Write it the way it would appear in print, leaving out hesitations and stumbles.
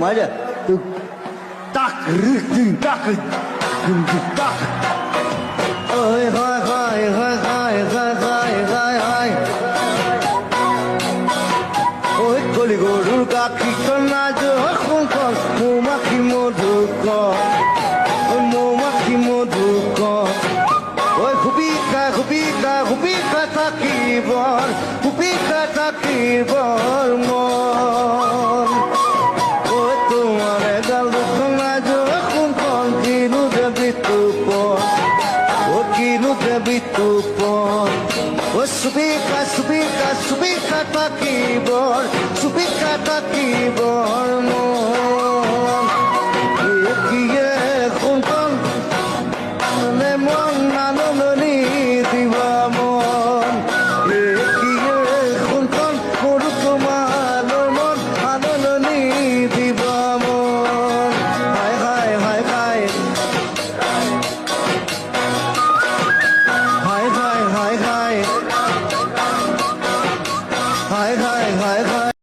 맞아. 딱, 딱, 딱. 어이, 하이. 어이, 걸리고를 가기 떠나죠. 콩콩, 모마키 모두꺼. 모마키 모두꺼. 어이, 후비카 타키벌. 후비카 타키벌.